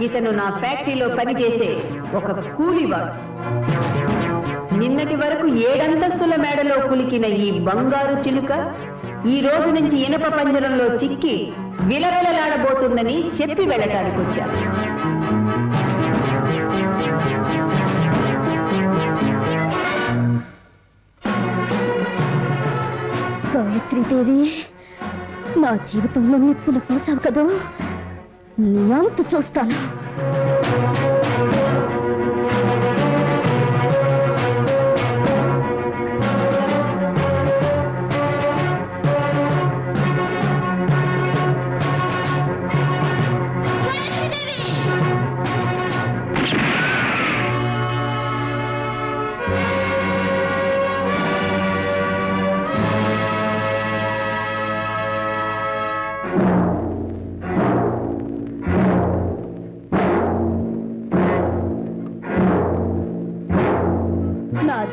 ఇతను నా ఫ్యాక్టరీలో పనిచేసే ఒక కూలివాడు. నిన్నటి వరకు 7 అంతస్తుల మేడలో కులికిన ఈ బంగారు చిలుక ఈ రోజు నుంచి ఇనప పంజరంలో చిక్కి విలవిలలాడబోతుందని చెప్పి వెళ్ళటానికి వచ్చాను. గాయత్రీదేవి, నా జీవితంలో నిప్పులు పోసావు కదూ, నీ అంతు చూస్తాను.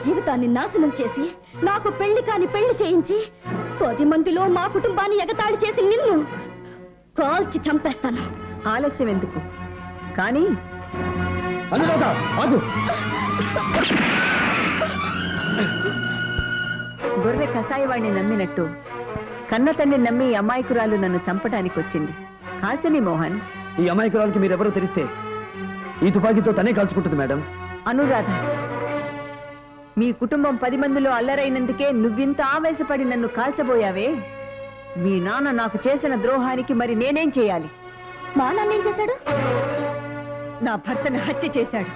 జీవితాన్ని నాశనం చేసి నాకు పెళ్లి కాని పెళ్లి చేయించి 10 మందిలో మా కుటుంబాన్ని ఎగతాళి చేసి నిన్ను కాల్చి చంపేస్తాను. ఆలస్యం ఎందుకు? కానీ గొర్రె కసాయివాణ్ణి నమ్మినట్టు కన్న తండ్రి నమ్మి అమాయకురాలు నన్ను చంపడానికి వచ్చింది. కాల్చని మోహన్. ఈ అమాయకురాలకి మీరెవరో తెలిస్తే ఈ తుపాకీతో తనే కాల్చుకుంటుంది మేడం. అనురాధ, మీ కుటుంబం 10 మందిలో అల్లరైనందుకే నువ్వింత ఆవేశపడి నన్ను కాల్చబోయావే. మీ నాన్న నాకు చేసిన ద్రోహానికి మరి నేనేం చేయాలి? మా నాన్న ఏం చేశాడు? నా భర్తను హత్య చేశాడు,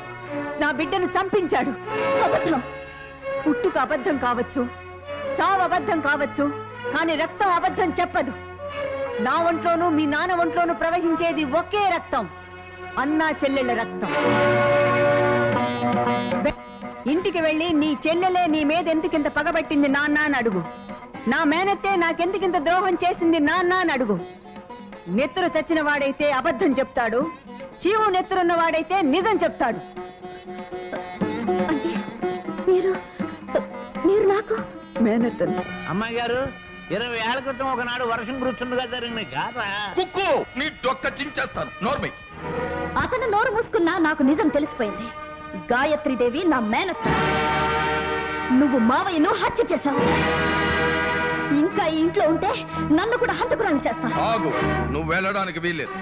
నా బిడ్డను చంపించాడు. అబద్ధం. పుట్టుక అబద్ధం కావచ్చు, చావు అబద్ధం కావచ్చు, కానీ రక్తం అబద్ధం చెప్పదు. నా ఒంట్లోనూ మీ నాన్న ఒంట్లోనూ ప్రవహించేది ఒకే రక్తం, అన్నా చెల్లెళ్ళ రక్తం. ఇంటికి వెళ్ళి నీ చెల్లెలే నీ మీద ఎందుకింత పగబట్టింది నాన్న అని అడుగు. నా మేనత్తే నాకెందుకింత ద్రోహం చేసింది నాన్న అని అడుగు. నెత్తురు చచ్చిన వాడైతే అబద్ధం చెప్తాడు, చీవు నెత్తురున్న వాడైతే నిజం చెప్తాడు. అంటే మీరు నాకు మేనత్తను. అమ్మాయి గారు, 20 ఏళ్ల క్రితం ఒకనాడు వర్షం కురుచుండగా జరిగిన గాథ. కుక్కు నీ డొక్క చించేస్తాను. నోర్మై. అతను నోరు మూసుకున్నా నాకు నిజం తెలిసిపోయింది. గాయత్రీదేవి నా మేనత్త. నువ్వు మావయ్యను హత్య చేశావు. ఇంకా ఈ ఇంట్లో ఉంటే నన్ను కూడా హంతకురాలు చేస్తావు. ఆగు, నువ్వు వెళ్ళడానికి వీల్లేదు.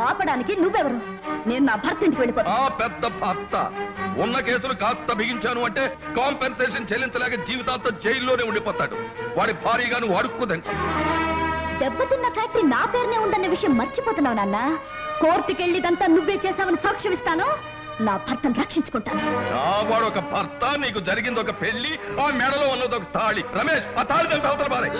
ఆపడానికి నువ్వెవరు? నేను నా భర్త ఇంటికి వెళ్ళిపోతా. ఆ పెద్ద భర్త ఉన్న కేసులు కాస్త బిగించాను అంటే కాంపెన్సేషన్ చెల్లించలేక జీవితాంతం జైల్లోనే ఉండిపోతాడు. వాడి భారీగా నువ్వు అడుక్కుదంట. దెబ్బతిన్న ఫ్యాక్టరీ నా పేరునే ఉందన్న విషయం మర్చిపోతున్నావు నాన్న. కోర్టుకెళ్ళిదంతా నువ్వే చేశావని సాక్ష్యం ఇస్తాను. నా భర్తను రక్షించుకుంటాను. వాడు ఒక భర్త, నీకు జరిగింది ఒక పెళ్లి, ఆ మెడలో ఉన్నది ఒక తాళి. రమేష్, ఆ తాళి దాని అవతల బారే.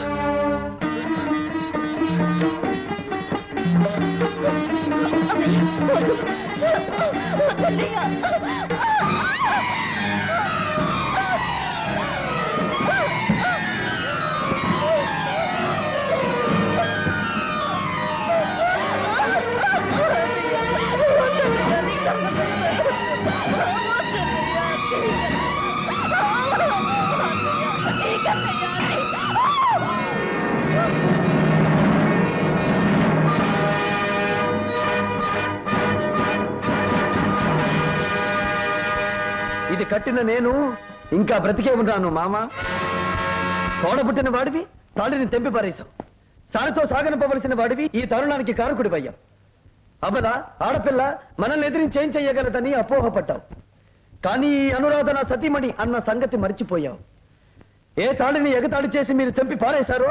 ఇది కట్టిన నేను ఇంకా బ్రతికే ఉన్నాను మామ. తోడబుట్టిన వాడివి తాళిని తెంపి పారేశావు. సారితో సాగనంపవలసిన వాడివి ఈ తరుణానికి కారకుడివయ్యావు. అబల ఆడపిల్ల మనల్ని ఎదిరించి ఏం చెయ్యగలదని అపోహపడ్డావు. కానీ ఈ అనురాధ నా సతీమణి అన్న సంగతి మర్చిపోయావు. ఏ తాళిని ఎగతాళి చేసి మీరు తెంపి పారేశారో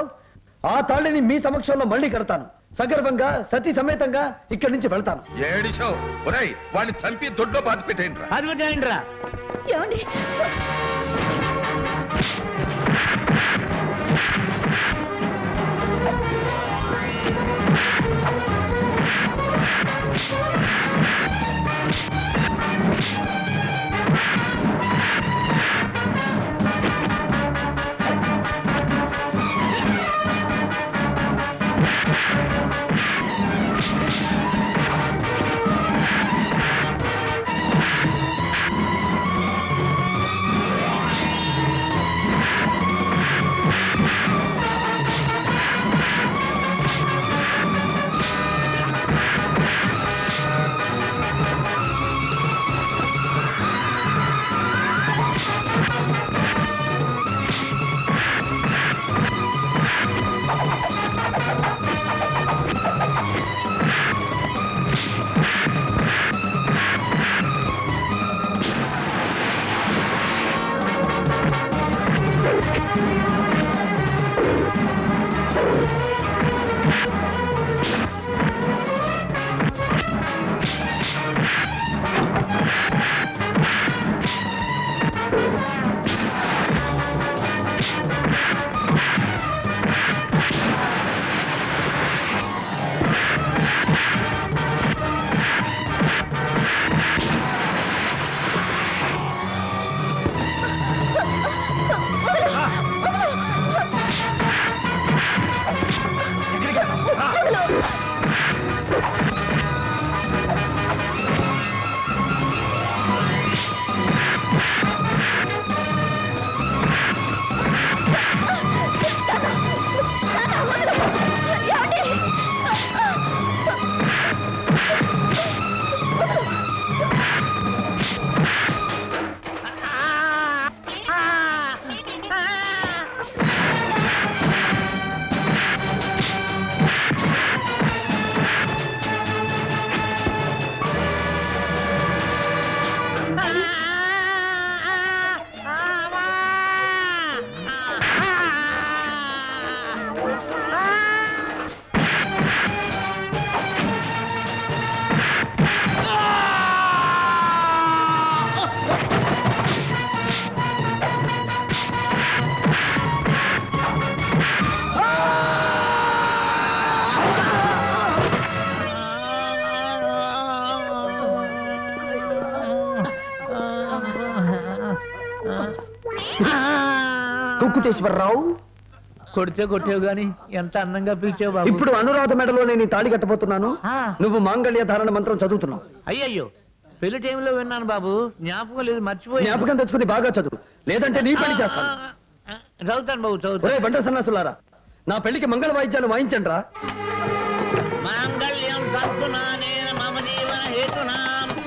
ఆ తాళిని మీ సమక్షంలో మళ్ళీ కడతాను. సగర్వంగా సతీ సమేతంగా ఇక్కడి నుంచి వెళ్తాను. ఏడిషో, ఒరేయ్ వాడిని చంపి దొడ్లో బాధిపెట్టేయండి రా. అది పెట్టేయండి రా. ఏమండి? కుక్కుటేశ్వరరావు. కొడితే కొట్టేవు గాని ఎంత అందంగా పిలిచావు బాబు. ఇప్పుడు అనురాధ మెడలో నేను ఈ తాళి కట్టబోతున్నాను. నువ్వు మాంగళ్య ధారణ మంత్రం చదువుతున్నావు. అయ్యయ్యో, పెళ్లి టైంలో విన్నాను బాబు, జ్ఞాపకం లేదు, మర్చిపోయి. జ్ఞాపకం తెచ్చుకుని బాగా చదువు, లేదంటే నీ పెళ్లి చేస్తాను. చదువుతాను బాబు, చదువుతాను. ఒరే బండ సన్నాసులారా, నా పెళ్లికి మంగళ వాయిద్యాలు వాయించండి రా. మాంగళ్యం తంతునా నేన మమ జీవన హేతునా,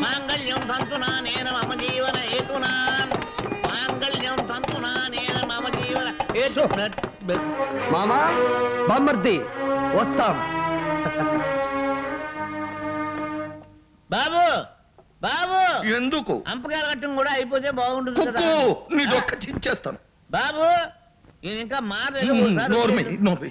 మాంగళ్యం తంతునా నేన మమ జీవన హేతునా, మాంగళ్యం తంతునా నేన మమ జీవన హేతునా. మామా బామ్మర్ది వస్తాం. బాబు బాబు, ఎందుకు? అంపకాయ కట్టం కూడా అయిపోతే బాగుంటుంది కదా. కుక్కు, నీ డొక్క చించేస్తాను. బాబు, ఈయన ఇంకా మారలేదు. నోర్మి నోర్మి.